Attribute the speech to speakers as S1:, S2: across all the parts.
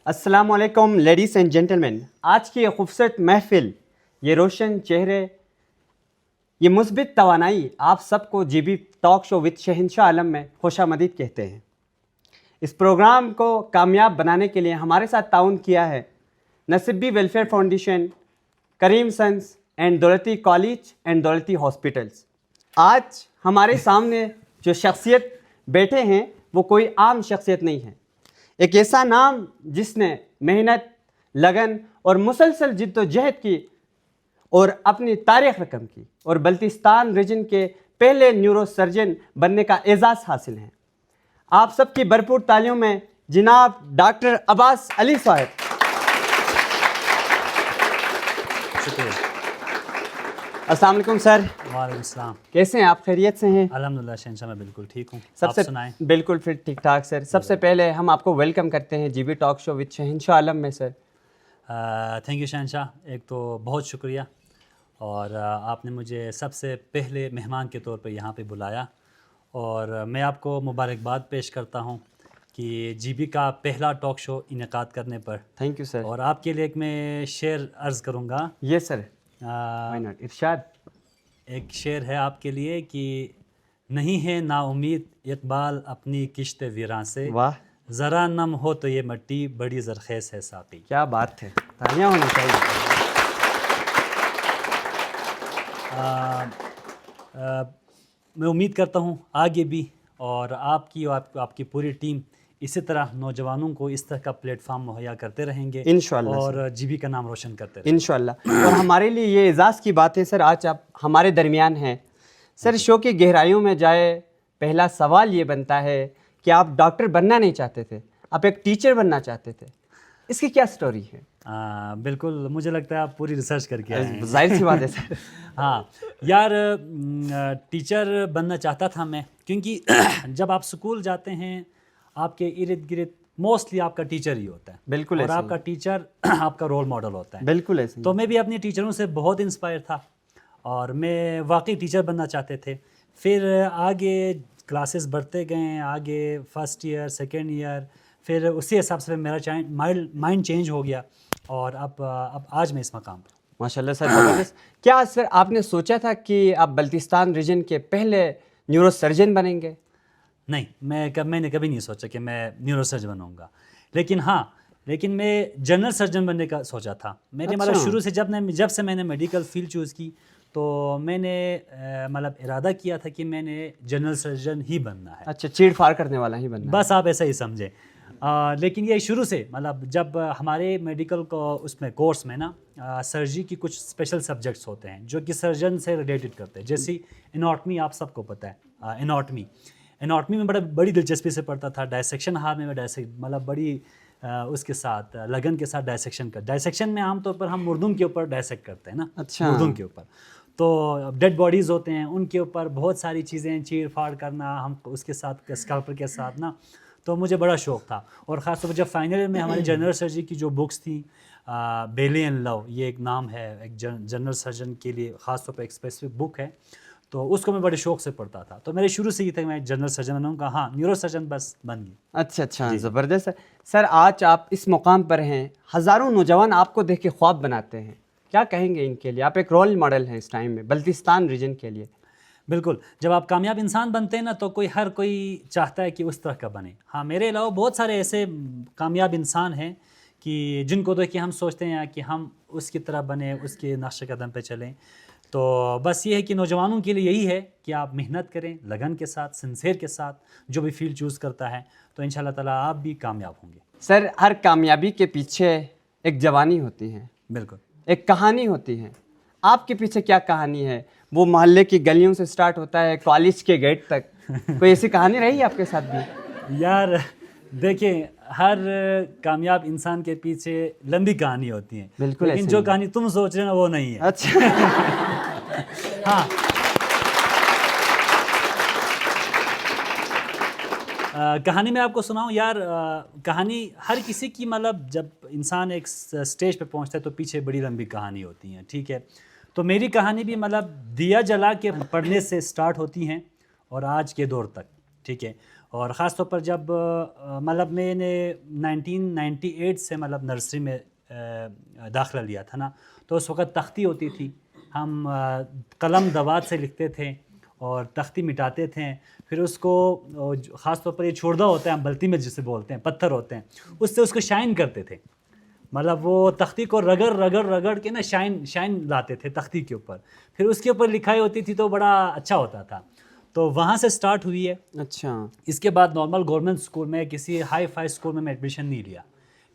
S1: अस्सलामुअलैकुम ladies and gentleman. आज की ये खूबसूरत महफिल, ये रोशन चेहरे, ये मुस्बित तवानाई आप सबको जीबी टॉक शो विद शहंशाह आलम में खुशामदीद कहते हैं। इस प्रोग्राम को कामयाब बनाने के लिए हमारे साथ ताउन किया है Naseebi welfare foundation, Karim sons and Daulati college and Daulati hospitals. आज हमारे सामने जो शख्सियत बैठे हैं वो कोई आम शख्सियत नहीं है। एक ऐसा नाम जिसने मेहनत, लगन और मुसलसल जिद्दोजहद की और अपनी तारीख रकम की और बल्तिस्तान रीजन के पहले न्यूरो सर्जन बनने का एजाज़ हासिल है। आप सबकी भरपूर तालियों में जनाब डॉक्टर अब्बास अली साहब।
S2: शुक्रिया।
S1: अस्सलाम वालेकुम सर।
S2: वालेकुम सलाम।
S1: कैसे हैं आप? खैरियत से हैं?
S2: अल्हम्दुलिल्लाह शहंशाह, मैं बिल्कुल ठीक हूँ।
S1: सबसे
S2: आप सुनाएं।
S1: बिल्कुल फिर ठीक ठाक सर। सबसे पहले हम आपको वेलकम करते हैं जीबी टॉक शो विद शहंशाह आलम में सर।
S2: थैंक यू शहंशाह। एक तो बहुत शुक्रिया, और आपने मुझे सबसे पहले मेहमान के तौर पे यहाँ पे बुलाया, और मैं आपको मुबारकबाद पेश करता हूँ कि जीबी का पहला टॉक शो इनेकाद करने पर।
S1: Thank you sir.
S2: और आपके लिए एक मैं शेर अर्ज़ करूँगा।
S1: ये सर, व्हाई नॉट, इरशाद।
S2: एक शेर है आपके लिए कि नहीं है नाउमीद इकबाल अपनी किश्त वीरां से,
S1: वाह,
S2: ज़रा नम हो तो ये मिट्टी बड़ी ज़रख़ेज़ है साक़ी।
S1: क्या बात है, तालियां होनी चाहिए।
S2: मैं उम्मीद करता हूँ आगे भी, और आपकी और आपकी पूरी टीम इसी तरह नौजवानों को इस तरह का प्लेटफार्म मुहैया करते रहेंगे
S1: इंशाअल्लाह
S2: और जीबी का नाम रोशन करते रहेंगे
S1: इंशाअल्लाह। और हमारे लिए ये एजाज़ की बात है सर, आज आप हमारे दरमियान हैं सर। शो की गहराइयों में जाए, पहला सवाल ये बनता है कि आप डॉक्टर बनना नहीं चाहते थे, आप एक टीचर बनना चाहते थे। इसकी क्या स्टोरी है?
S2: बिल्कुल, मुझे लगता है आप पूरी रिसर्च करके आए हैं।
S1: जाहिर सी बात है सर।
S2: हाँ यार, टीचर बनना चाहता था मैं, क्योंकि जब आप स्कूल जाते हैं आपके इर्द गिर्द मोस्टली आपका टीचर ही होता है।
S1: बिल्कुल,
S2: और आपका टीचर आपका रोल मॉडल होता है।
S1: बिल्कुल ऐसे।
S2: तो मैं भी अपने टीचरों से बहुत इंस्पायर था, और मैं वाकई टीचर बनना चाहते थे। फिर आगे क्लासेस बढ़ते गए, आगे फर्स्ट ईयर, सेकेंड ईयर, फिर उसी हिसाब से मेरा माइंड चेंज हो गया, और अब आज मैं इस मकाम पर।
S1: माशाल्लाह सर, ज़बरदस्त। क्या सर आपने सोचा था कि आप बल्तिस्तान रीजन के पहले न्यूरो सर्जन बनेंगे?
S2: नहीं, मैंने कभी नहीं सोचा कि मैं न्यूरो सर्जन बनूंगा, लेकिन मैं जनरल सर्जन बनने का सोचा था। मैंने मतलब शुरू से जब से मैंने मेडिकल फील्ड चूज़ की, तो मैंने मतलब इरादा किया था कि मैंने जनरल सर्जन ही बनना है।
S1: अच्छा, चीड़ फाड़ करने वाला ही बनना
S2: बस आप ऐसा ही समझे। लेकिन ये शुरू से मतलब जब हमारे मेडिकल को उसमें कोर्स में ना सर्जरी की कुछ स्पेशल सब्जेक्ट्स होते हैं जो कि सर्जन से रिलेटेड करते हैं। जैसे एनाटॉमी, आप सबको पता है। एनाटॉमी में बड़ी दिलचस्पी से पढ़ता था। डायसेक्शन हार में मतलब बड़ी उसके साथ लगन के साथ डायसेक्शन में आमतौर पर हम मुर्दुम के ऊपर डायसेक्ट करते हैं ना।
S1: अच्छा।
S2: मुर्दुम के ऊपर तो डेड बॉडीज़ होते हैं, उनके ऊपर बहुत सारी चीज़ें चीर फाड़ करना, हम उसके साथ स्कैल्पल के साथ ना। तो मुझे बड़ा शौक़ था, और ख़ास तौर पर जब फाइनल में हमारी जनरल सर्जरी की जो बुक्स थी, बेली एंड लव, ये एक नाम है एक जनरल सर्जन के लिए ख़ास तौर पर एक स्पेसिफिक बुक है, तो उसको मैं बड़े शौक़ से पढ़ता था। तो मेरे शुरू से ही था कि मैं जनरल सर्जन बनूंगा। हाँ, न्यूरो सर्जन बस बन गई।
S1: अच्छा, ज़बरदस्त सर। आज आप इस मुकाम पर हैं, हज़ारों नौजवान आपको देख के ख्वाब बनाते हैं, क्या कहेंगे इनके लिए? आप एक रोल मॉडल हैं इस टाइम में बल्तिस्तान रीजन के लिए।
S2: बिल्कुल, जब आप कामयाब इंसान बनते हैं ना, तो हर कोई चाहता है कि उस तरह का बने। हाँ, मेरे अलावा बहुत सारे ऐसे कामयाब इंसान हैं कि जिनको देख के हम सोचते हैं कि हम उसकी तरह बने, उसके नक्शे कदम पे चलें। तो बस ये है कि नौजवानों के लिए यही है कि आप मेहनत करें, लगन के साथ, सिंसेर के साथ, जो भी फील्ड चूज़ करता है, तो इंशाल्लाह ताला आप भी कामयाब होंगे।
S1: सर, हर कामयाबी के पीछे एक जवानी होती है,
S2: बिल्कुल,
S1: एक कहानी होती है। आपके पीछे क्या कहानी है? वो मोहल्ले की गलियों से स्टार्ट होता है कॉलेज के गेट तक, कोई ऐसी कहानी रही है आपके साथ भी?
S2: यार देखिए, हर कामयाब इंसान के पीछे लंबी कहानी होती है।
S1: बिल्कुल,
S2: लेकिन जो कहानी तुम सोच रहे हो ना, वो नहीं है।
S1: अच्छा।
S2: हाँ, कहानी मैं आपको सुनाऊं यार। कहानी हर किसी की, मतलब जब इंसान एक स्टेज पे पहुंचता है तो पीछे बड़ी लंबी कहानी होती है, ठीक है। तो मेरी कहानी भी मतलब दिया जला के पढ़ने से स्टार्ट होती हैं और आज के दौर तक, ठीक है। और ख़ास तौर पर जब मतलब मैंने 1998 से मतलब नर्सरी में दाखिला लिया था ना, तो उस वक़्त तख्ती होती थी, हम कलम दवात से लिखते थे और तख्ती मिटाते थे, फिर उसको ख़ास तौर पर ये छोड़दा होता है, हम बल्ती में जिसे बोलते हैं, पत्थर होते हैं, उससे उसको शाइन करते थे। मतलब वो तख्ती को रगड़ रगड़ रगड़ के ना शाइन लाते थे तख्ती के ऊपर, फिर उसके ऊपर लिखाई होती थी, तो बड़ा अच्छा होता था। तो वहाँ से स्टार्ट हुई है।
S1: अच्छा।
S2: इसके बाद नॉर्मल गवर्नमेंट स्कूल में, किसी हाई फाई स्कूल में मैं एडमिशन नहीं लिया,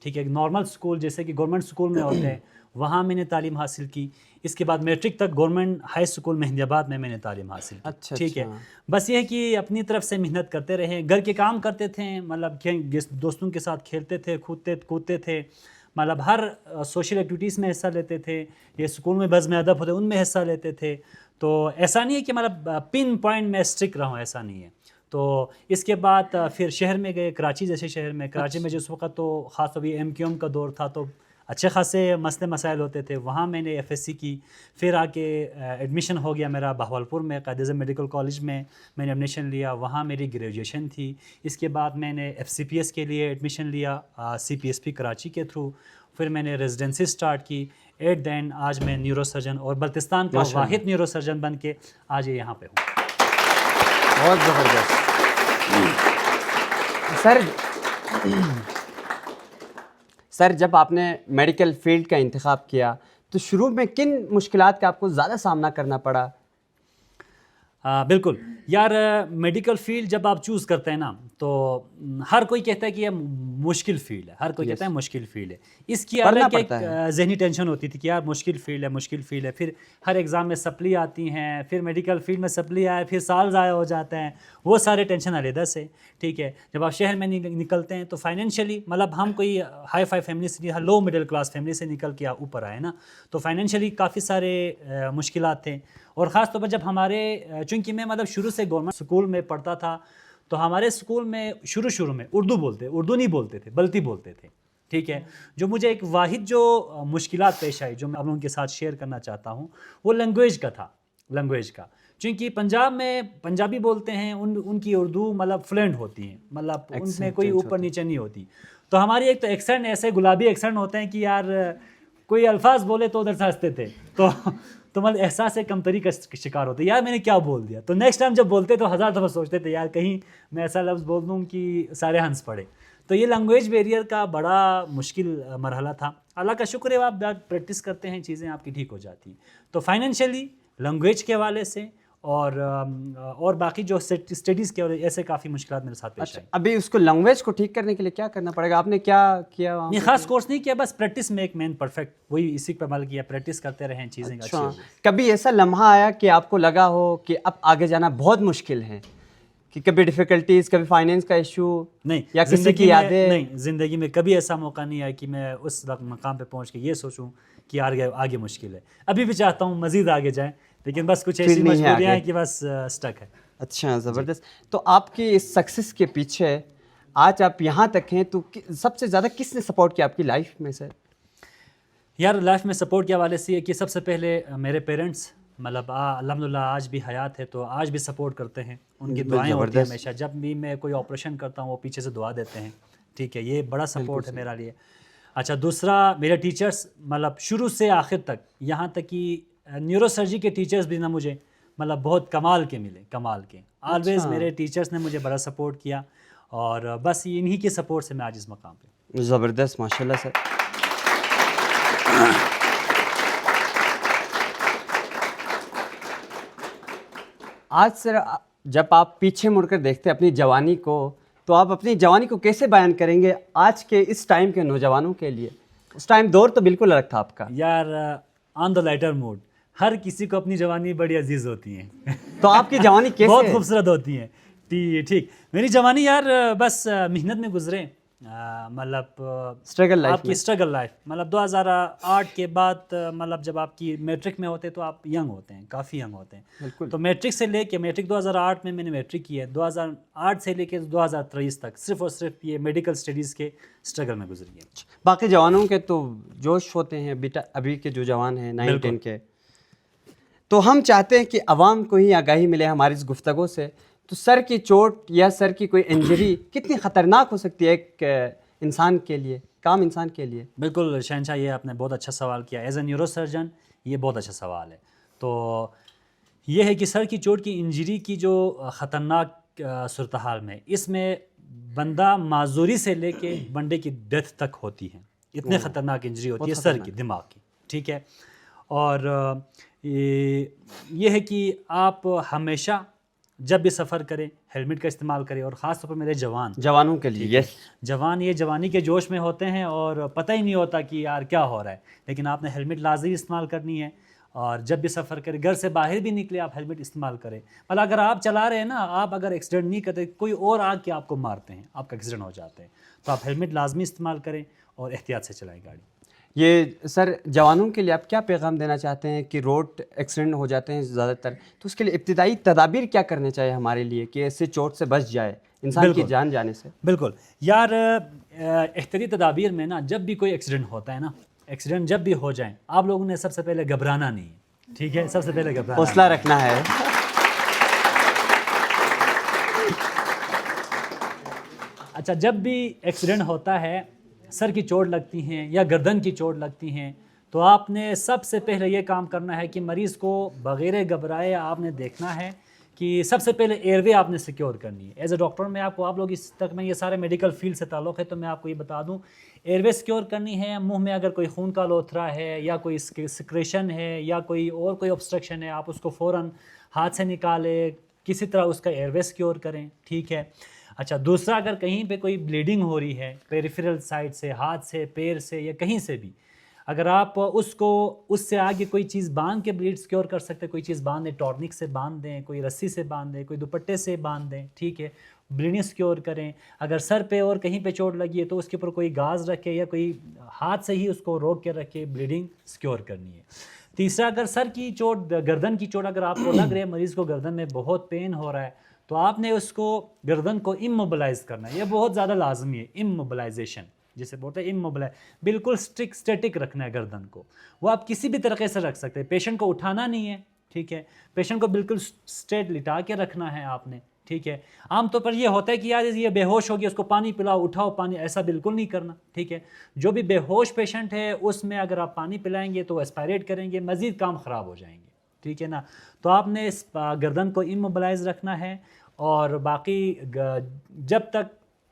S2: ठीक है। नॉर्मल स्कूल जैसे कि गवर्नमेंट स्कूल में होते हैं, वहाँ मैंने तालीम हासिल की। इसके बाद मैट्रिक तक गवर्नमेंट हाई स्कूल मेहंदियाबाद में मैंने तालीम हासिल की।
S1: अच्छा,
S2: ठीक है।
S1: अच्छा।
S2: बस ये है कि अपनी तरफ से मेहनत करते रहे, घर के काम करते थे, मतलब दोस्तों के साथ खेलते थे, कूदते थे, मतलब हर सोशल एक्टिविटीज़ में हिस्सा लेते थे। ये स्कूल में बज़्म अदब होते उनमें हिस्सा लेते थे। तो ऐसा नहीं है कि मतलब पिन पॉइंट में स्ट्रिक रहा हूँ, ऐसा नहीं है। तो इसके बाद फिर शहर में गए, कराची जैसे शहर में। कराची में जिस वक्त तो ख़ास तौर पर MQM का दौर था, तो अच्छे खासे मसले मसाइल होते थे। वहाँ मैंने FSC की, फिर आके एडमिशन हो गया मेरा बहावलपुर में कायद-ए-आज़म मेडिकल कॉलेज में मैंने एडमिशन लिया, वहाँ मेरी ग्रेजुएशन थी। इसके बाद मैंने FCPS के लिए एडमिशन लिया CPSP कराची के थ्रू, फिर मैंने रेजिडेंसी स्टार्ट की। एट द एंड आज मैं न्यूरो सर्जन और बल्तिस्तान का वाहिद न्यूरो सर्जन बन के आज ये यहाँ पे हूँ।
S1: बहुत ज़बरदस्त। सर, जब आपने मेडिकल फील्ड का इंतखाब किया, तो शुरू में किन मुश्किलात का आपको ज़्यादा सामना करना पड़ा?
S2: बिल्कुल यार, मेडिकल फील्ड जब आप चूज़ करते हैं ना, तो हर कोई कहता है कि ये मुश्किल फील्ड है, हर कोई कहता है मुश्किल फील्ड है। इसकी अलग एक जहनी टेंशन होती थी कि यार मुश्किल फील्ड है, मुश्किल फील्ड है। फिर हर एग्ज़ाम में सप्ली आती हैं, फिर मेडिकल फील्ड में सप्ली आए, फिर साल ज़ाया हो जाते हैं, वो सारे टेंशन अलहदा से, ठीक है। जब आप शहर में निकलते हैं तो फाइनेंशियली, मतलब हम कोई हाई फाई फैमिली से नहीं, लो मिडिल क्लास फैमिली से निकल के ऊपर आए ना, तो फाइनेंशियली काफ़ी सारे मुश्किलात थे। और ख़ास तौर पर जब हमारे, चूँकि मैं मतलब शुरू से गवर्नमेंट स्कूल में पढ़ता था, तो हमारे स्कूल में शुरू में उर्दू नहीं बोलते थे, बल्ती बोलते थे, ठीक है। जो मुझे एक वाहिद जो मुश्किलात पेश आई, जो मैं आप लोगों के साथ शेयर करना चाहता हूँ, वो लैंग्वेज का था। लैंग्वेज का, चूँकि पंजाब में पंजाबी बोलते हैं, उनकी उर्दू मतलब फ्लुएंट होती है, मतलब उनमें कोई ऊपर नीचे नहीं होती। तो हमारी एक तो एक्सेंट ऐसे गुलाबी एक्सेंट होते हैं कि यार कोई अल्फाज बोले तो उधर से हंसते थे, तो मतलब एहसास कमतरी का शिकार होते, यार मैंने क्या बोल दिया। तो नेक्स्ट टाइम जब बोलते तो हज़ार दफ़ा सोचते थे यार कहीं मैं ऐसा लफ्ज़ बोल दूँ कि सारे हंस पड़े। तो ये लैंग्वेज बैरियर का बड़ा मुश्किल मरहला था। अल्लाह का शुक्र है, आप प्रैक्टिस करते हैं, चीज़ें आपकी ठीक हो जाती हैं। तो फाइनेंशियली, लैंग्वेज के हवाले से और बाकी जो स्टडीज़ के और ऐसे काफ़ी मुश्किलात मेरे साथ पेश आई।
S1: अभी उसको लैंग्वेज को ठीक करने के लिए क्या करना पड़ेगा? आपने क्या किया?
S2: नहीं, खास कोर्स नहीं किया, बस प्रैक्टिस में एक मैन परफेक्ट, वही इसी पर अमल किया, प्रैक्टिस करते रहें, चीज़ें अच्छी हो गई।
S1: कभी ऐसा लम्हा आया कि आपको लगा हो कि अब आगे जाना बहुत मुश्किल है, कि कभी डिफ़िकल्टीज़, कभी फाइनेंस का इशू,
S2: नहीं,
S1: या किसी की यादें?
S2: नहीं, ज़िंदगी में कभी ऐसा मौका नहीं आया कि मैं उस मकाम पे पहुंच के ये सोचूं कि आगे मुश्किल है। अभी भी चाहता हूं मज़ीद आगे जाएं, लेकिन बस कुछ ऐसी मजबूरियां हैं कि बस स्टक है।
S1: अच्छा, ज़बरदस्त। तो आपकी इस सक्सेस के पीछे आज आप यहाँ तक हैं, तो सबसे ज़्यादा किसने सपोर्ट किया आपकी लाइफ में से?
S2: यार लाइफ में सपोर्ट के हवाले से कि सबसे पहले मेरे पेरेंट्स, मतलब अल्हम्दुलिल्लाह आज भी हयात है, तो आज भी सपोर्ट करते हैं। उनकी दुआएं होती हैं हमेशा, जब भी मैं कोई ऑपरेशन करता हूँ वो पीछे से दुआ देते हैं, ठीक है। ये बड़ा सपोर्ट है मेरे लिए। अच्छा, दूसरा मेरे टीचर्स, मतलब शुरू से आखिर तक, यहाँ तक कि न्यूरोसर्जरी के टीचर्स भी ना मुझे मतलब बहुत कमाल के मिले, कमाल के। ऑलवेज मेरे टीचर्स ने मुझे बड़ा सपोर्ट किया, और बस इन्हीं के सपोर्ट से मैं आज इस मकाम पे।
S1: ज़बरदस्त, माशाल्लाह सर। आज सर, जब आप पीछे मुड़कर देखते हैं अपनी जवानी को, तो आप अपनी जवानी को कैसे बयान करेंगे आज के इस टाइम के नौजवानों के लिए? उस टाइम दौर तो बिल्कुल अलग था आपका।
S2: यार ऑन द लाइटर मूड, हर किसी को अपनी जवानी बड़ी अजीज होती है।
S1: तो आपकी जवानी कैसे?
S2: बहुत खूबसूरत होती है। ठीक, मेरी जवानी यार बस मेहनत में गुजरे, मतलब
S1: स्ट्रगल लाइफ,
S2: आपकी स्ट्रगल लाइफ। मतलब 2008 के बाद, मतलब जब आपकी मैट्रिक में होते तो आप यंग होते हैं, काफ़ी यंग होते हैं।
S1: बिल्कुल।
S2: तो मैट्रिक 2008 में मैंने मैट्रिक की है, 2008 से लेके 2023 तक सिर्फ और सिर्फ ये मेडिकल स्टडीज़ के स्ट्रगल में गुजरी है।
S1: बाकी जवानों के तो जोश होते हैं बेटा, अभी के जो जवान हैं 9-10 के। तो हम चाहते हैं कि आवाम को ही आगाही मिले हमारी इस गुफ्तगू से, तो सर की चोट या सर की कोई इंजरी कितनी ख़तरनाक हो सकती है एक इंसान के लिए, काम इंसान के लिए?
S2: बिल्कुल शहनशाह, ये आपने बहुत अच्छा सवाल किया। एज ए न्यूरो सर्जन ये बहुत अच्छा सवाल है। तो ये है कि सर की चोट की इंजरी की जो ख़तरनाक सूरत हाल में, इसमें बंदा माजूरी से लेके बंदे की डेथ तक होती है। इतने ख़तरनाक इंजरी होती है
S1: बहुत
S2: सर की, दिमाग की, ठीक है। और ये है कि आप हमेशा जब भी सफ़र करें हेलमेट का इस्तेमाल करें, और ख़ास तौर पर मेरे
S1: जवानों के लिए, यस।
S2: जवान ये जवानी के जोश में होते हैं और पता ही नहीं होता कि यार क्या हो रहा है, लेकिन आपने हेलमेट लाजमी इस्तेमाल करनी है। और जब भी सफ़र करें, घर से बाहर भी निकले, आप हेलमेट इस्तेमाल करें। मतलब अगर आप चला रहे हैं ना, आप अगर एक्सीडेंट नहीं करते, कोई और आके आपको मारते हैं, आपका एक्सीडेंट हो जाते हैं, तो आप हेलमेट लाजमी इस्तेमाल करें और एहतियात से चलाएं गाड़ी।
S1: ये सर जवानों के लिए आप क्या पैगाम देना चाहते हैं कि रोड एक्सीडेंट हो जाते हैं ज़्यादातर, तो उसके लिए इब्तिदाई तदाबीर क्या करने चाहिए हमारे लिए कि ऐसे चोट से बच जाए इंसान की जान जाने से?
S2: बिल्कुल यार, एहतियाती तदाबीर में ना, जब भी कोई एक्सीडेंट होता है ना, एक्सीडेंट जब भी हो जाए, आप लोगों ने सबसे पहले घबराना नहीं है, ठीक है। सबसे पहले घबराना,
S1: हौसला रखना है।
S2: अच्छा, जब भी एक्सीडेंट होता है, सर की चोट लगती हैं या गर्दन की चोट लगती हैं, तो आपने सबसे पहले ये काम करना है कि मरीज़ को बग़ैर घबराए आपने देखना है कि सबसे पहले एयरवे आपने सिक्योर करनी है। एज ए डॉक्टर मैं आपको, आप लोग इस तक में ये सारे मेडिकल फील्ड से ताल्लुक़ है, तो मैं आपको ये बता दूं, एयरवे सिक्योर करनी है। मुंह में अगर कोई खून का लोथरा है या कोई सिक्रेशन है या कोई ऑब्स्ट्रक्शन है, आप उसको फ़ौरन हाथ से निकालें, किसी तरह उसका एयरवे सिक्योर करें, ठीक है। अच्छा, दूसरा, अगर कहीं पे कोई ब्लीडिंग हो रही है पेरिफेरल साइड से, हाथ से, पैर से या कहीं से भी, अगर आप उसको उससे आगे कोई चीज़ बांध के ब्लीड सिक्योर कर सकते हैं, कोई चीज़ बांध दें, टॉर्निक से बांध दें, कोई रस्सी से बांध दें, कोई दुपट्टे से बांध दें, ठीक है, ब्लीडिंग सिक्योर करें। अगर सर पे और कहीं पे चोट लगी है तो उसके ऊपर कोई गाज रखे या कोई हाथ से ही उसको रोक के रखे, ब्लीडिंग सिक्योर करनी है। तीसरा, अगर सर की चोट, गर्दन की चोट अगर आपको लग रही है, मरीज़ को गर्दन में बहुत पेन हो रहा है, तो आपने उसको गर्दन को इमोबिलाइज करना है। ये बहुत ज़्यादा लाजमी है, इमोबिलाइजेशन जिसे बोलते हैं, इमोबिलाइज, बिल्कुल स्टैटिक रखना है गर्दन को। वो आप किसी भी तरीके से रख सकते हैं, पेशेंट को उठाना नहीं है, ठीक है, पेशेंट को बिल्कुल स्ट्रेट लिटा के रखना है आपने, ठीक है। आमतौर पर ये होता है कि यार ये बेहोश हो गया, उसको पानी पिलाओ, उठाओ पानी, ऐसा बिल्कुल नहीं करना, ठीक है। जो भी बेहोश पेशेंट है उसमें अगर आप पानी पिलाएंगे तो एस्पायरेट करेंगे, मज़ीद काम ख़राब हो जाएंगे, ठीक है ना। तो आपने इस गर्दन को इमोबिलाइज रखना है। और बाकी जब तक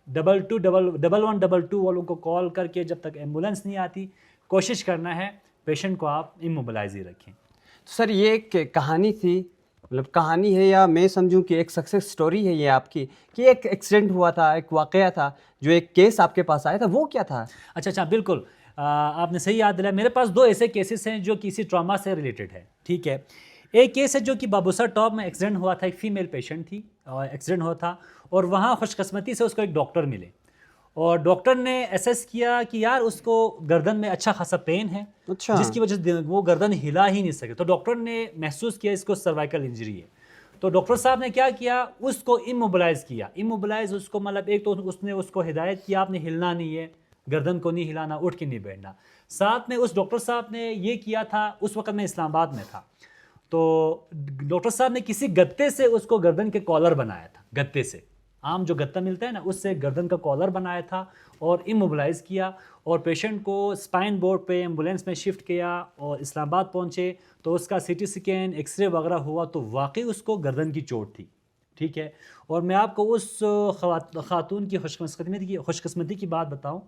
S2: 1122 वालों को कॉल करके जब तक एम्बुलेंस नहीं आती, कोशिश करना है पेशेंट को आप इमोबिलाइज ही रखें।
S1: तो सर ये एक कहानी थी, मतलब कहानी है या मैं समझूं कि एक सक्सेस स्टोरी है ये आपकी, कि एक एक्सीडेंट हुआ था, एक वाक़या था, जो एक केस आपके पास आया था, वो क्या था?
S2: अच्छा, बिल्कुल, आपने सही याद दिलाया। मेरे पास 2 ऐसे केसेस हैं जो किसी ट्रॉमा से रिलेटेड है, ठीक है। एक केस है जो कि बाबूसर टॉप में एक्सीडेंट हुआ था, एक फ़ीमेल पेशेंट थी और एक्सीडेंट हुआ था, और वहाँ खुशकिस्मती से उसको एक डॉक्टर मिले, और डॉक्टर ने असेस किया कि यार उसको गर्दन में अच्छा खासा पेन है,
S1: अच्छा।
S2: जिसकी वजह से वो गर्दन हिला ही नहीं सके। तो डॉक्टर ने महसूस किया इसको सर्वाइकल इंजरी है। तो डॉक्टर साहब ने क्या किया, उसको इमोबिलाइज किया। इमोबिलाइज उसको मतलब, एक तो उसने उसको हिदायत किया आपने हिलना नहीं है, गर्दन को नहीं हिलाना, उठ के नहीं बैठना। साथ में उस डॉक्टर साहब ने ये किया था, उस वक्त मैं इस्लामाबाद में था, तो डॉक्टर साहब ने किसी गत्ते से उसको गर्दन के कॉलर बनाया था, गत्ते से, आम जो गत्ता मिलता है ना, उससे गर्दन का कॉलर बनाया था और इमोबिलाइज किया, और पेशेंट को स्पाइन बोर्ड पे एम्बुलेंस में शिफ्ट किया और इस्लामाबाद पहुंचे। तो उसका सीटी स्कैन, एक्सरे वगैरह हुआ, तो वाकई उसको गर्दन की चोट थी, ठीक है। और मैं आपको उस खातून की खुशकिस्मती की बात बताऊं,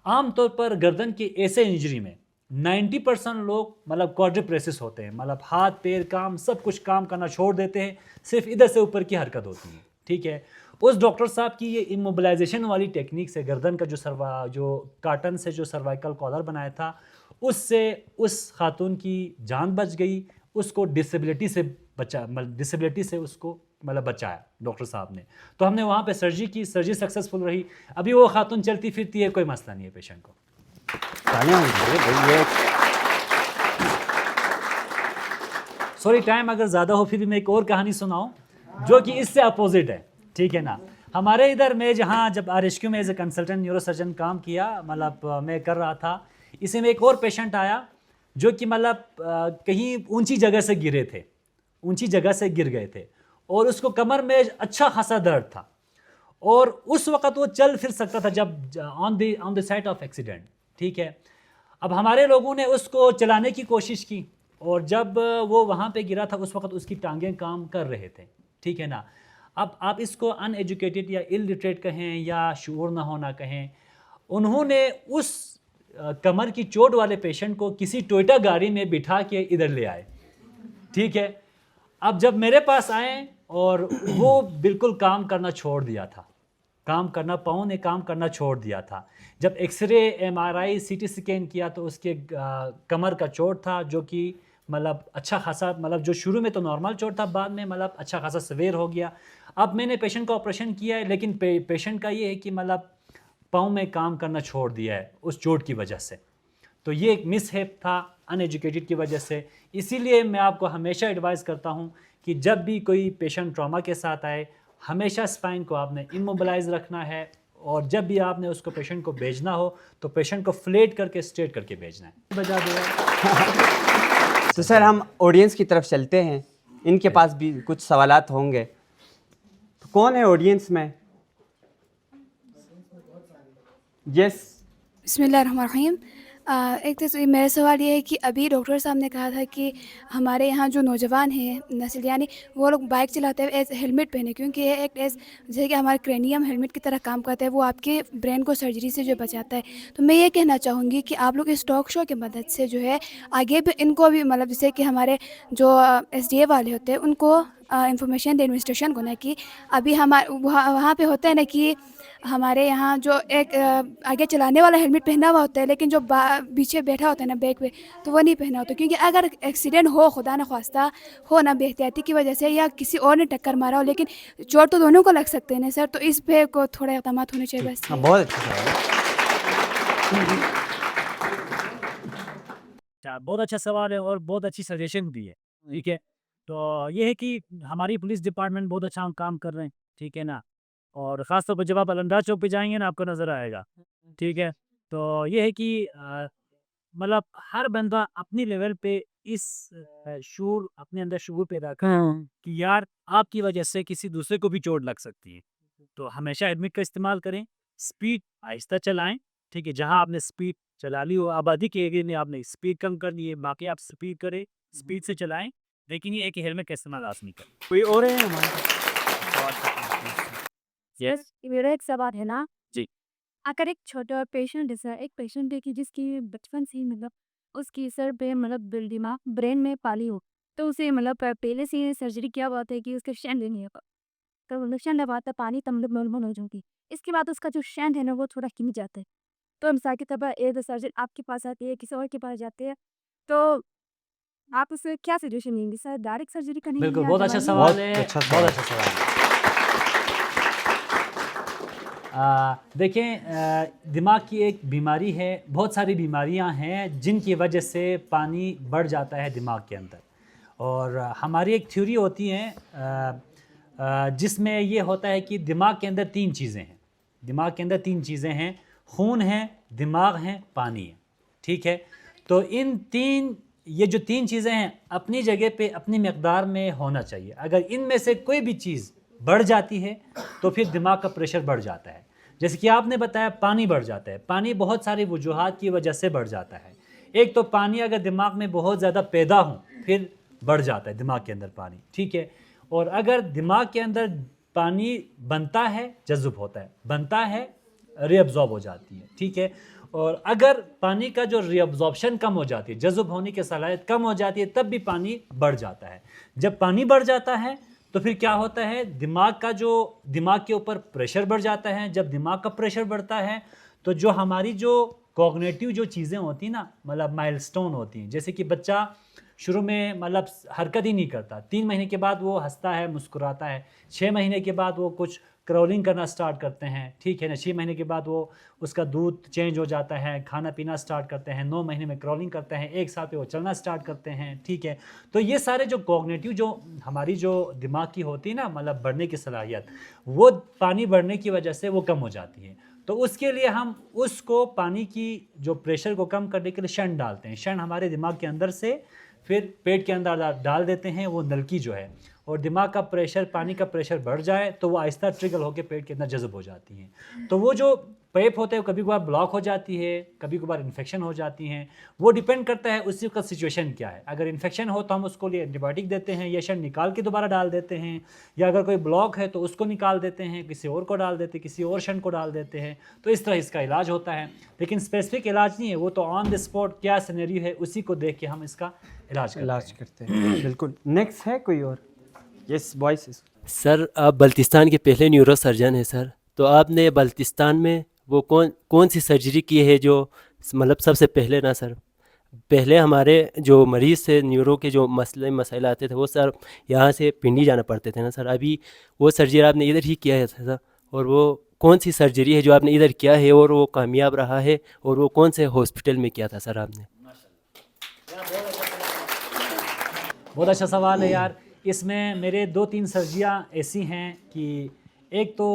S2: आमतौर पर गर्दन की ऐसे इंजरी में 90% लोग मतलब क्वाड्रिप्लेसिस होते हैं, मतलब हाथ पैर काम सब कुछ काम करना छोड़ देते हैं, सिर्फ इधर से ऊपर की हरकत होती है, ठीक है। उस डॉक्टर साहब की ये इमोबिलाइजेशन वाली टेक्निक से गर्दन का जो काटन से जो सर्वाइकल कॉलर बनाया था, उससे उस खातून की जान बच गई, उसको डिसेबिलिटी से उसको मतलब बचाया डॉक्टर साहब ने। तो हमने वहाँ पे सर्जरी की, सर्जरी सक्सेसफुल रही, अभी वो खातून चलती फिरती है, कोई मसला नहीं है पेशेंट को। सॉरी टाइम अगर ज़्यादा हो, फिर भी मैं एक और कहानी सुनाऊं जो कि इससे अपोजिट है, ठीक है ना। हमारे इधर मैं जहाँ जब RSQ में as a consultant neurosurgeon काम किया, मतलब मैं कर रहा था, इसी में एक और पेशेंट आया जो कि मतलब कहीं ऊंची जगह से गिरे थे, ऊंची जगह से गिर गए थे, और उसको कमर में अच्छा खासा दर्द था, और उस वक़्त वो चल फिर सकता था जब on the site of accident, ठीक है। अब हमारे लोगों ने उसको चलाने की कोशिश की, और जब वो वहाँ पे गिरा था उस वक़्त उसकी टांगें काम कर रहे थे, ठीक है ना। अब आप इसको अनएजुकेटेड या इलिटरेट कहें या शऊर ना होना कहें, उन्होंने उस कमर की चोट वाले पेशेंट को किसी टोयोटा गाड़ी में बिठा के इधर ले आए, ठीक है। अब जब मेरे पास आए और वो बिल्कुल काम करना छोड़ दिया था, काम करना, पाँव ने काम करना छोड़ दिया था। जब एक्सरे, एमआरआई, सीटी स्कैन किया तो उसके कमर का चोट था, जो कि मतलब अच्छा खासा, मतलब जो शुरू में तो नॉर्मल चोट था, बाद में मतलब अच्छा खासा सवेर हो गया। अब मैंने पेशेंट का ऑपरेशन किया है, लेकिन पेशेंट का ये है कि मतलब पाँव में काम करना छोड़ दिया है उस चोट की वजह से। तो ये एक मिसहैप था अनएजुकेटेड की वजह से। इसीलिए मैं आपको हमेशा एडवाइस करता हूँ कि जब भी कोई पेशेंट ट्रॉमा के साथ आए, हमेशा स्पाइन को आपने इमोबिलाइज रखना है, और जब भी आपने उसको पेशेंट को भेजना हो तो पेशेंट को फ्लेट करके स्ट्रेट करके भेजना है। बजा दो।
S1: तो सर हम ऑडियंस की तरफ चलते हैं, इनके पास भी कुछ सवालात होंगे। तो कौन है ऑडियंस में? यस।
S3: बिस्मिल्लाहिर्रहमानिर्रहीम। एक तो मेरा सवाल ये है कि अभी डॉक्टर साहब ने कहा था कि हमारे यहाँ जो नौजवान हैं नस्ल, यानी वो लोग बाइक चलाते हुए एज हेलमेट पहने, क्योंकि ये एक एज जैसे कि हमारा क्रेनियम हेलमेट की तरह काम करता है, वो आपके ब्रेन को सर्जरी से जो बचाता है। तो मैं ये कहना चाहूँगी कि आप लोग इस टॉक शो की मदद से जो है आगे भी इनको भी, मतलब जैसे कि हमारे जो SDA वाले होते हैं उनको इंफॉर्मेशन दे एडमिनिस्ट्रेशन को ना, कि अभी हमारे वहाँ पे होता है ना कि हमारे यहाँ जो एक आगे चलाने वाला हेलमेट पहना हुआ होता है, लेकिन जो पीछे बैठा होता है ना बैक पे, तो वो नहीं पहना होता, क्योंकि अगर एक्सीडेंट हो, खुदा न ख्वास्ता हो ना बेहतियाती की वजह से, या किसी और ने टक्कर मारा हो, लेकिन चोट तो दोनों को लग सकते हैं ना सर। तो इस पे को थोड़ा इक़दाम होने चाहिए बस।
S1: हाँ, बहुत अच्छा सवाल है।
S2: बहुत अच्छा सवाल है और बहुत अच्छी सजेशन भी है, ठीक है। तो ये है कि हमारी पुलिस डिपार्टमेंट बहुत अच्छा काम कर रहे हैं, ठीक है ना। और ख़ास तौर पर जब आप अलंदा चौक पे जाएंगे ना, आपको नज़र आएगा, ठीक है। तो ये है कि मतलब हर बंदा अपनी लेवल पे इस शूर अपने अंदर शूर पैदा कर कि यार आपकी वजह से किसी दूसरे को भी चोट लग सकती है। तो हमेशा हेलमेट का इस्तेमाल करें, स्पीड आहिस्ता चलाएं, ठीक है। जहां आपने स्पीड चला ली हो, आबादी के एरिया में आपने स्पीड कम कर ली है, बाकी आप स्पीड करें, स्पीड से चलाएं, लेकिन ये है कि हेलमेट का इस्तेमाल लाजमी करें। कोई और है हमारे? यस
S4: मेरा एक सवाल है ना,
S2: जी।
S4: अगर एक छोटा पेशेंट जैसा एक पेशेंट है कि जिसकी बचपन से ही मतलब उसकी सर पे मतलब दिमाग ब्रेन में पाली हो, तो उसे मतलब पहले से ही सर्जरी किया हुआ था कि उसका शेंड नहीं होगा, तो मतलब शेंड दबाता पानी तब मतलब नॉर्मल हो जाऊंगी। इसके बाद उसका जो शेंड है ना वो थोड़ा खिंच जाता है। तो मिसाल के तौर पर एक सर्जन आपके पास आती है, किसी और के पास जाते हैं, तो आप उसे क्या सजेशन देंगे सर, डायरेक्ट सर्जरी करनी
S2: बिल्कुल,
S4: या
S2: बहुत अच्छा
S4: दवाई?
S2: सवाल
S1: बहुत
S2: है,
S1: अच्छा
S2: बहुत
S1: सवाल।
S2: अच्छा सवाल है। देखें, दिमाग की एक बीमारी है, बहुत सारी बीमारियां हैं जिनकी वजह से पानी बढ़ जाता है दिमाग के अंदर। और हमारी एक थ्योरी होती है जिसमें ये होता है कि दिमाग के अंदर तीन चीज़ें हैं, दिमाग के अंदर तीन चीज़ें हैं, खून है, दिमाग है, पानी है, ठीक है। तो ये जो तीन चीज़ें हैं अपनी जगह पे अपनी मकदार में होना चाहिए। अगर इनमें से कोई भी चीज़ बढ़ जाती है तो फिर दिमाग का प्रेशर बढ़ जाता है। जैसे कि आपने बताया पानी बढ़ जाता है, पानी बहुत सारी वजूहात की वजह से बढ़ जाता है। एक तो पानी अगर दिमाग में बहुत ज़्यादा पैदा हो फिर बढ़ जाता है दिमाग के अंदर पानी, ठीक है। और अगर दिमाग के अंदर पानी बनता है, जज़्ब होता है, बनता है, रीअब्जॉर्ब हो जाती है, ठीक है। और अगर पानी का जो रीअब्जॉर्प्शन कम हो जाती है, जज़्ब होने की सलाहियत कम हो जाती है, तब भी पानी बढ़ जाता है। जब पानी बढ़ जाता है तो फिर क्या होता है, दिमाग के ऊपर प्रेशर बढ़ जाता है। जब दिमाग का प्रेशर बढ़ता है तो जो हमारी जो कॉग्निटिव जो चीज़ें होती हैं ना, मतलब माइलस्टोन होती हैं, जैसे कि बच्चा शुरू में मतलब हरकत ही नहीं करता, 3 महीने के बाद वो हंसता है, मुस्कुराता है, 6 महीने के बाद वो कुछ क्रॉलिंग करना स्टार्ट करते हैं, ठीक है ना। 6 महीने के बाद वो उसका दूध चेंज हो जाता है, खाना पीना स्टार्ट करते हैं, 9 महीने में क्रॉलिंग करते हैं, 1 साल पे वो चलना स्टार्ट करते हैं, ठीक है। तो ये सारे जो कॉग्निटिव जो हमारी जो दिमाग की होती है ना, मतलब बढ़ने की सलाहियत, वो पानी बढ़ने की वजह से वो कम हो जाती है। तो उसके लिए हम उसको पानी की जो प्रेशर को कम करने के लिए शंट डालते हैं। शंट हमारे दिमाग के अंदर से फिर पेट के अंदर डाल देते हैं, वो नलकी जो है और दिमाग का प्रेशर, पानी का प्रेशर बढ़ जाए तो वो आहिस्ता ट्रिकल होकर पेट के अंदर जज़ब हो जाती हैं। तो वो जो पेप होते हैं कभी कभार ब्लॉक हो जाती है, कभी कभार इन्फेक्शन हो जाती हैं। वो डिपेंड करता है उसी का सिचुएशन क्या है। अगर इन्फेक्शन हो तो हम उसको लिए एंटीबायोटिक देते हैं या शायद निकाल के दोबारा डाल देते हैं, या अगर कोई ब्लॉक है तो उसको निकाल देते हैं, किसी और को डाल देते हैं, किसी और शन को डाल देते हैं। तो इस तरह इसका इलाज होता है, लेकिन स्पेसिफिक इलाज नहीं है, वो तो ऑन द स्पॉट क्या सिनेरियो है उसी को देख के हम इसका इलाज
S1: करते हैं। बिल्कुल। नेक्स्ट है कोई और? Yes boys.
S5: सर आप बल्तिस्तान के पहले न्यूरो सर्जन हैं सर, तो आपने बल्तिस्तान में वो कौन सी सर्जरी की है जो मतलब सबसे पहले ना सर, पहले हमारे जो मरीज़ थे न्यूरो के जो मसाइल आते थे वो सर यहाँ से पिंडी जाना पड़ते थे ना सर, अभी वो सर्जरी आपने इधर ही किया है सर, और वो कौन सी सर्जरी है जो आपने इधर किया है और वो कामयाब रहा है, और वो कौन से हॉस्पिटल में किया था सर आपने?
S2: बहुत अच्छा सवाल है यार। इसमें मेरे 2-3 सर्जरियाँ ऐसी हैं कि एक तो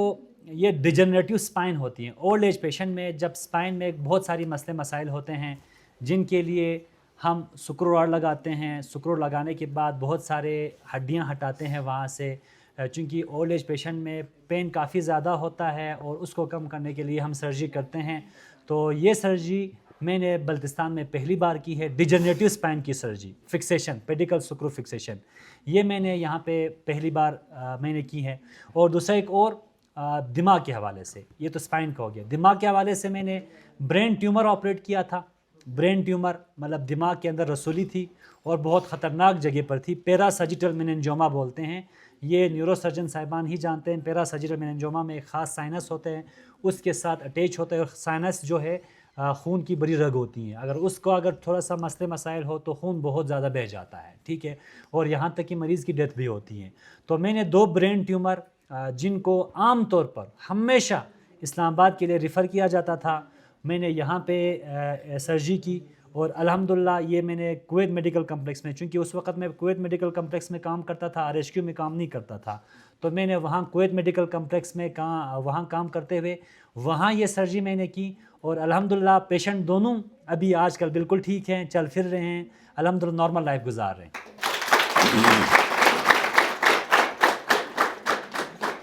S2: ये डिजनरेटिव स्पाइन होती हैं। ओल्ड एज पेशेंट में जब स्पाइन में बहुत सारी मसले मसाइल होते हैं जिनके लिए हम सुक्रो रॉड लगाते हैं, सुक्रो लगाने के बाद बहुत सारे हड्डियां हटाते हैं वहाँ से, चूँकि ओल्ड एज पेशेंट में पेन काफ़ी ज़्यादा होता है और उसको कम करने के लिए हम सर्जरी करते हैं। तो ये सर्जरी मैंने बल्तिस्तान में पहली बार की है, डिजनरेटिव स्पाइन की सर्जरी, फिक्सेशन, पेडिकल सुक्रो फिक्सेशन, ये मैंने यहाँ पे पहली बार मैंने की है। और दूसरा एक और दिमाग के हवाले से, ये तो स्पाइन का हो गया, दिमाग के हवाले से मैंने ब्रेन ट्यूमर ऑपरेट किया था। ब्रेन ट्यूमर मतलब दिमाग के अंदर रसूली थी और बहुत ख़तरनाक जगह पर थी, पैरासैजिटल मेनिंजोमा बोलते हैं, ये न्यूरोसर्जन साहिबान ही जानते हैं। पैरासैजिटल मेनिंजोमा में एक ख़ास साइनस होते हैं, उसके साथ अटैच होता है, और साइनस जो है खून की बड़ी रग होती हैं, अगर थोड़ा सा मसले मसाइल हो तो खून बहुत ज़्यादा बह जाता है, ठीक है, और यहाँ तक कि मरीज़ की डेथ भी होती है। तो मैंने 2 ब्रेन ट्यूमर जिनको आम तौर पर हमेशा इस्लामाबाद के लिए रेफ़र किया जाता था, मैंने यहाँ पे सर्जरी की, और अल्हम्दुलिल्लाह ये मैंने कुवैत मेडिकल कम्प्लेक्स में, चूँकि उस वक़्त मैं कुवैत मेडिकल कम्प्लेक्स में काम करता था, RHQ में काम नहीं करता था, तो मैंने वहाँ कुवैत मेडिकल कम्प्लेक्स में वहाँ काम करते हुए वहाँ ये सर्जरी मैंने की, और अल्हम्दुलिल्लाह पेशेंट दोनों अभी आजकल बिल्कुल ठीक हैं, चल फिर रहे हैं, अल्हम्दुलिल्लाह नॉर्मल लाइफ गुजार रहे हैं।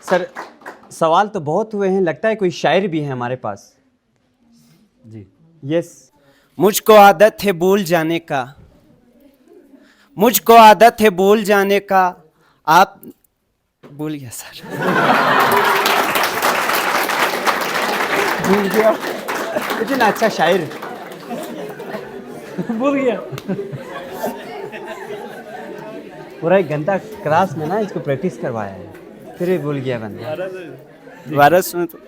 S1: सर सवाल तो बहुत हुए हैं, लगता है कोई शायर भी है हमारे पास।
S2: जी
S1: यस।
S6: मुझको आदत है भूल जाने का, मुझको आदत है भूल जाने का, आप भूल गया सर।
S1: भूल गया, इतना अच्छा शायर।
S2: भूल गया।
S1: पूरा एक घंटा क्लास में ना इसको प्रैक्टिस करवाया है, फिर भी भूल गया बंदा।
S6: दोबारा सुनो तो।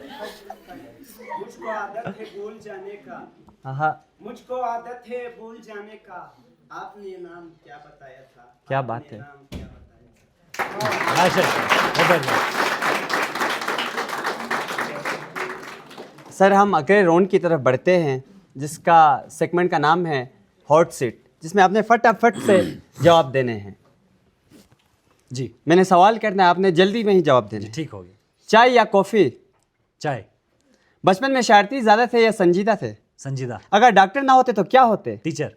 S7: मुझको आदत है भूल जाने का,
S1: हाँ,
S7: मुझको आदत है भूल जाने का, आपने नाम क्या बताया था?
S1: क्या बात है।
S7: नाम क्या बताया?
S1: सर हम अगले राउंड की तरफ बढ़ते हैं, जिसका सेगमेंट का नाम है हॉट सीट, जिसमें आपने फटाफट से जवाब देने हैं।
S2: जी
S1: मैंने सवाल करना है, आपने जल्दी में ही जवाब देना है।
S2: ठीक हो गया।
S1: चाय या कॉफ़ी?
S2: चाय।
S1: बचपन में शरारती ज़्यादा थे या संजीदा थे?
S2: संजीदा।
S1: अगर डॉक्टर ना होते तो क्या होते?
S2: टीचर।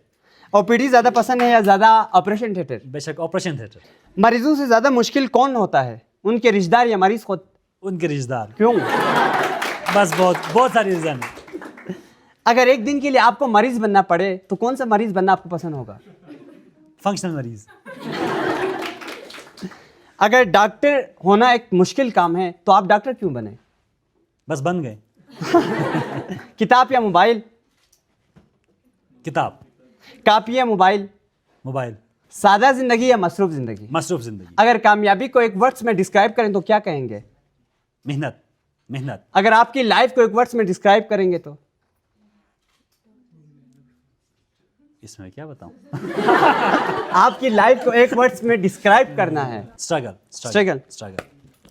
S1: ओपीडी ज़्यादा पसंद है या ज़्यादा ऑपरेशन थिएटर?
S2: बेशक ऑपरेशन थिएटर।
S1: मरीजों से ज़्यादा मुश्किल कौन होता है, उनके रिश्तेदार या मरीज खुद?
S2: उनके रिश्तेदार।
S1: क्यों?
S2: बस बहुत सारी रीज़न है।
S1: अगर एक दिन के लिए आपको मरीज बनना पड़े तो कौन सा मरीज बनना आपको पसंद होगा?
S2: फंक्शनल मरीज।
S1: अगर डॉक्टर होना एक मुश्किल काम है तो आप डॉक्टर क्यों बने?
S2: बस बन गए।
S1: किताब या मोबाइल?
S2: किताब।
S1: कॉपी या मोबाइल?
S2: मोबाइल।
S1: सादा जिंदगी या मसरूफ जिंदगी?
S2: मसरूफ जिंदगी।
S1: अगर कामयाबी को एक वर्ड्स में डिस्क्राइब करें तो क्या कहेंगे?
S2: मेहनत। मेहनत।
S1: अगर आपकी लाइफ को एक वर्ड्स में डिस्क्राइब करेंगे तो?
S2: इसमें क्या बताऊं?
S1: आपकी लाइफ को एक वर्ड्स में डिस्क्राइब करना है।
S2: स्ट्रगल।
S1: स्ट्रगल।
S2: स्ट्रगल।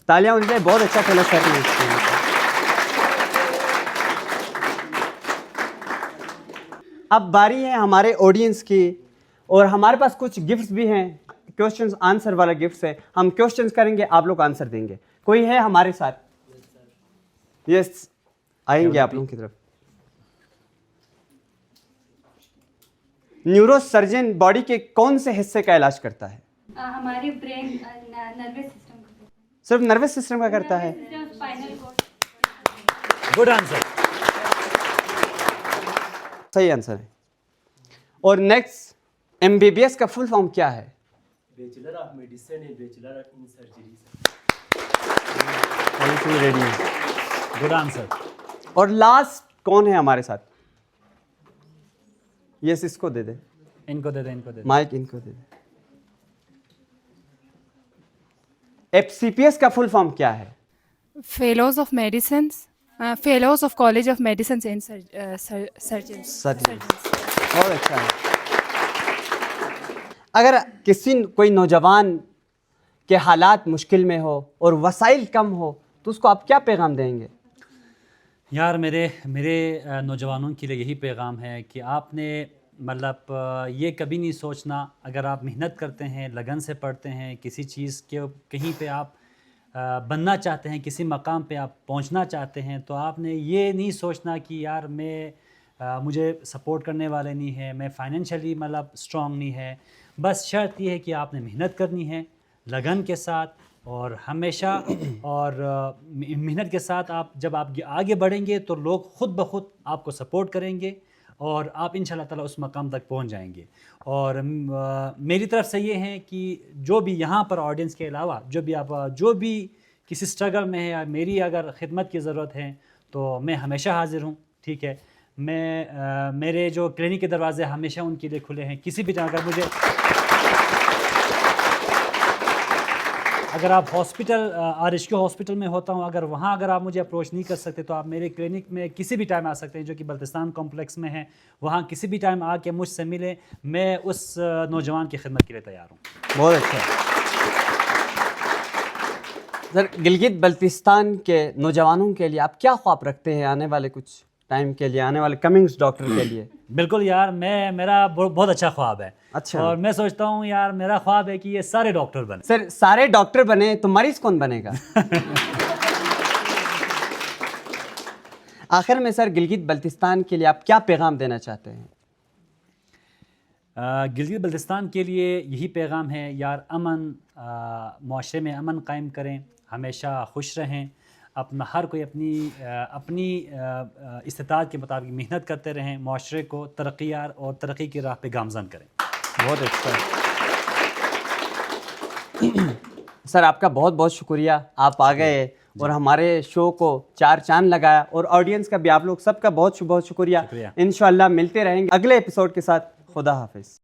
S1: तालियां उनके लिए, बहुत अच्छा खेला सर ने। अब बारी है हमारे ऑडियंस की, और हमारे पास कुछ गिफ्ट्स भी हैं, क्वेश्चंस आंसर वाला गिफ्ट्स है। हम क्वेश्चंस करेंगे, आप लोग आंसर देंगे। कोई है हमारे साथ? यस, आएंगे आप लोगों की तरफ। न्यूरो सर्जन बॉडी के कौन से हिस्से का इलाज करता है?
S4: हमारे ब्रेन नर्वस सिस्टम को
S1: सिर्फ नर्वस सिस्टम का करता है?
S4: Spinal cord.
S2: Good answer.
S1: सही आंसर है। और नेक्स्ट, MBBS का फुल फॉर्म क्या है?
S5: Bachelor of medicine and bachelor in surgery.
S1: Ready.
S2: Good answer.
S1: और लास्ट कौन है हमारे साथ? यस, इसको दे दे,
S2: इनको दे दे, इनको दे दे।
S1: माइक इनको दे दे। FCPS का फुल फॉर्म क्या है?
S8: Fellows of Medicines, Fellows of College of Medicines and Surgeons.
S1: बहुत अच्छा है। अगर कोई नौजवान के हालात मुश्किल में हो और वसाइल कम हो तो उसको आप क्या पैगाम देंगे?
S2: यार मेरे नौजवानों के लिए यही पैगाम है कि आपने मतलब ये कभी नहीं सोचना, अगर आप मेहनत करते हैं, लगन से पढ़ते हैं, किसी चीज़ के कहीं पे आप बनना चाहते हैं, किसी मकाम पे आप पहुंचना चाहते हैं, तो आपने ये नहीं सोचना कि यार मुझे सपोर्ट करने वाले नहीं है, मैं फाइनेंशियली मतलब स्ट्रांग नहीं है। बस शर्त ये है कि आपने मेहनत करनी है लगन के साथ और हमेशा, और मेहनत के साथ आप जब आप आगे बढ़ेंगे तो लोग खुद ब खुद आपको सपोर्ट करेंगे और आप इंशाल्लाह ताला उस मकाम तक पहुंच जाएंगे। और मेरी तरफ से ये है कि जो भी यहाँ पर ऑडियंस के अलावा जो भी किसी स्ट्रगल में है या मेरी अगर खिदमत की ज़रूरत है तो मैं हमेशा हाज़िर हूँ, ठीक है। मेरे जो क्लिनिक के दरवाजे हमेशा उनके लिए खुले हैं। किसी भी जगह अगर आप हॉस्पिटल RHQ हॉस्पिटल में होता हूँ, अगर आप मुझे अप्रोच नहीं कर सकते तो आप मेरे क्लिनिक में किसी भी टाइम आ सकते हैं, जो कि बल्तिस्तान कॉम्प्लेक्स में है। वहाँ किसी भी टाइम आके मुझसे मिले, मैं उस नौजवान की खिदमत के लिए तैयार हूँ।
S1: बहुत अच्छा। सर, गिलगित बल्तिस्तान के नौजवानों के लिए आप क्या ख्वाब रखते हैं आने वाले कुछ टाइम के लिए, आने वाले कमिंग्स डॉक्टर के लिए?
S2: बिल्कुल यार, मेरा बहुत अच्छा ख्वाब है।
S1: अच्छा।
S2: और मैं सोचता हूँ यार, मेरा ख्वाब है कि ये सारे डॉक्टर बने।
S1: सर, सारे डॉक्टर बने तो मरीज कौन बनेगा? आखिर में सर, गिलगित बल्तिस्तान के लिए आप क्या पैगाम देना चाहते हैं?
S2: गिलगित बल्तिस्तान के लिए यही पैगाम है यार, माशरे में अमन कायम करें, हमेशा खुश रहें, अपना हर कोई अपनी इस्तिताअत के मुताबिक मेहनत करते रहें, माशरे को तरक्की की राह पे गामज़न करें।
S1: बहुत अच्छा। सर, आपका बहुत बहुत शुक्रिया, आप आ गए और हमारे शो को चार चांद लगाया, और ऑडियंस का भी, आप लोग सबका बहुत बहुत शुक्रिया। इंशाअल्लाह मिलते रहेंगे अगले एपिसोड के साथ। खुदा हाफिज़।